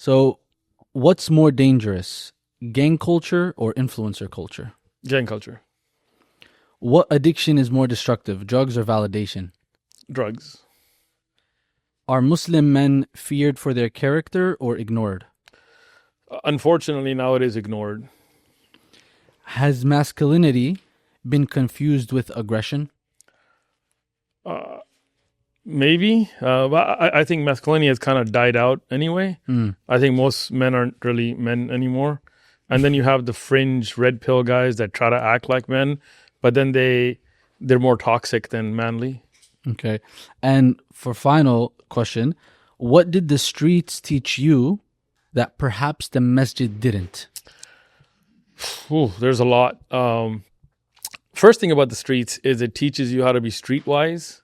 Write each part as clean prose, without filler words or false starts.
So, what's more dangerous, gang culture or influencer culture? Gang culture. What addiction is more destructive, drugs or validation? Drugs. Are Muslim men feared for their character or ignored? Unfortunately, now it is ignored. Has masculinity been confused with aggression? Maybe. But I think masculinity has kind of died out anyway. I think most men aren't really men anymore. And then you have the fringe red pill guys that try to act like men, but then they're more toxic than manly. Okay. And for final question, what did the streets teach you that perhaps the masjid didn't? Ooh, there's a lot. First thing about the streets is it teaches you how to be streetwise,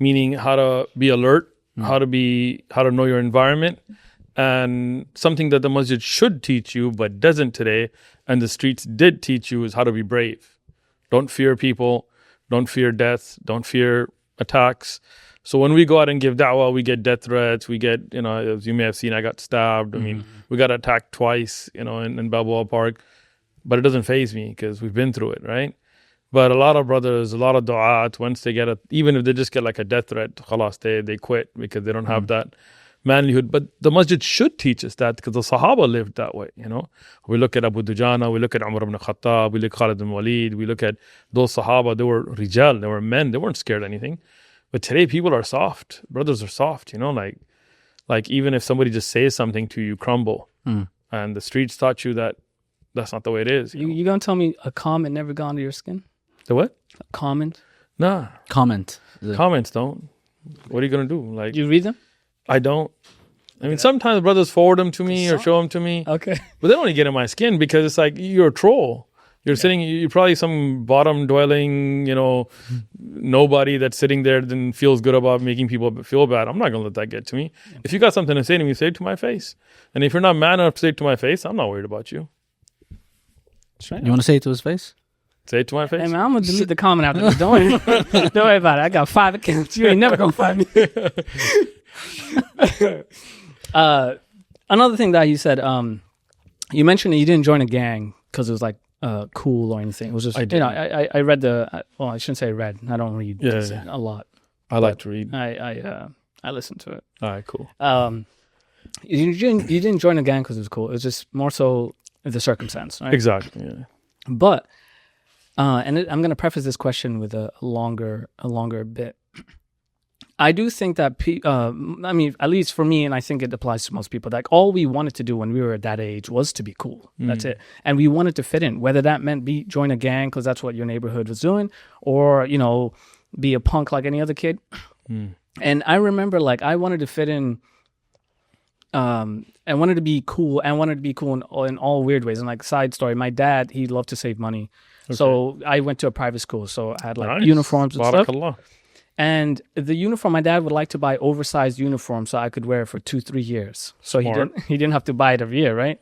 meaning how to be alert, how to know your environment, and something that the masjid should teach you but doesn't today, and the streets did teach you, is how to be brave. Don't fear people, don't fear death, don't fear attacks. So when we go out and give da'wah, we get death threats. We get, as you may have seen, I got stabbed. I mean, we got attacked twice, in Balboa Park. But it doesn't faze me because we've been through it, right? But a lot of brothers, a lot of du'at, once they get even if they just get like a death threat, khalas, they quit because they don't have that manlyhood. But the masjid should teach us that because the Sahaba lived that way, We look at Abu Dujana, we look at Umar ibn Khattab, we look at Khalid ibn Walid, we look at those Sahaba, they were rijal, they were men, they weren't scared of anything. But today people are soft. Brothers are soft, like even if somebody just says something to you, crumble. And the streets taught you that that's not the way it is. You gonna tell me a comment never gone to your skin? The what? A comment? Nah. Comment. Comments don't. What are you gonna do? Like, you read them? I don't. I mean, sometimes brothers forward them to me or show them to me. Okay. But they don't even get in my skin because it's like you're a troll. You're sitting. You're probably some bottom dwelling. Nobody that's sitting there then feels good about making people feel bad. I'm not gonna let that get to me. If you got something to say to me, say it to my face. And if you're not man enough to say it to my face, I'm not worried about you. You want to say it to his face? Say it to my face. Hey man, I'm gonna delete the comment after this. Don't worry about it. I got 5 accounts. You ain't never gonna find me. Another thing that you said, you mentioned that you didn't join a gang because it was like cool or anything. It was just I read I shouldn't say read. I don't read a lot. I like to read. I listened to it. All right, cool. You didn't join a gang because it was cool. It was just more so the circumstance, right? Exactly. Yeah. But I'm going to preface this question with a longer bit. I do think that at least for me, and I think it applies to most people, like all we wanted to do when we were at that age was to be cool. That's it. And we wanted to fit in, whether that meant join a gang because that's what your neighborhood was doing, or be a punk like any other kid. And I remember like I wanted to fit in. I wanted to be cool. I wanted to be cool in all weird ways. And like side story, my dad, he loved to save money. Okay. So I went to a private school. So I had like uniforms and stuff. And the uniform, my dad would like to buy oversized uniforms so I could wear it for 2-3 years. So he didn't have to buy it every year, right?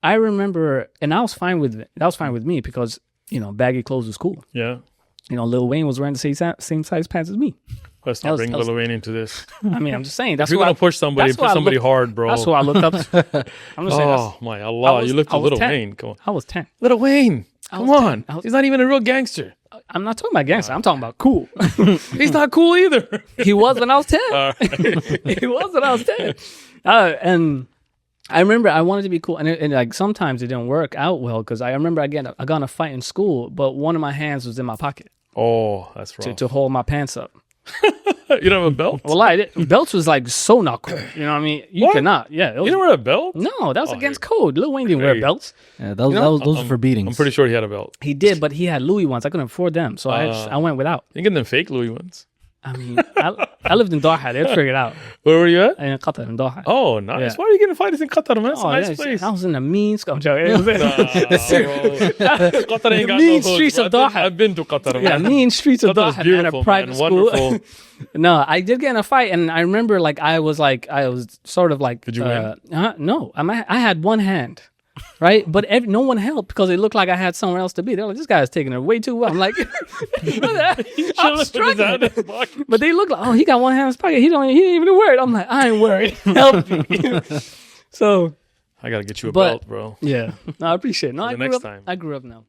I remember, and that was fine with me because, baggy clothes was cool. Yeah. Lil Wayne was wearing the same size pants as me. Let's not bring Lil Wayne into this. I mean, I'm just saying. That's if you're going to push somebody, push somebody hard, bro. That's what I looked up to. I'm just saying. Oh, my Allah. You looked at Lil Wayne. Come on. I was 10. Lil Wayne. Come on. He's not even a real gangster. I'm not talking about gangster. I'm talking about cool. He's not cool either. He was when I was 10. He was when I was 10. And I remember I wanted to be cool. And like sometimes it didn't work out well because I remember I got in a fight in school, but one of my hands was in my pocket. Oh, that's rough. To hold my pants up. You don't have a belt? Well, belts was like so not cool. You know what I mean? You cannot. Yeah. You didn't wear a belt? No, that was against code. Lil Wayne didn't wear belts. Yeah, those were for beatings. I'm pretty sure he had a belt. He did, but he had Louis ones. I couldn't afford them, so I went without. You get them fake Louis ones. I mean, I lived in Doha. They'd figure it out. Where were you at? In Qatar, in Doha. Oh, nice. Yeah. Why are you getting fighters in Qatar, man? It's a nice place. I was in the mean school. I'm joking. Qatar ain't got mean no streets of Doha. I've been to Qatar, man. Yeah, mean streets of Doha. And a private school. No, I did get in a fight, and I remember I was sort of like. Did you win? No, I had one hand. Right, but no one helped because it looked like I had somewhere else to be. They're like, "This guy's taking it way too well." I'm like, "I'm struggling," but they look like, "Oh, he got one hand in his pocket. He ain't even worried." I'm like, "I ain't worried. Help me." So I gotta get you a But- belt, bro. yeah, no, I appreciate it. No, For I the grew next up. time. I grew up now.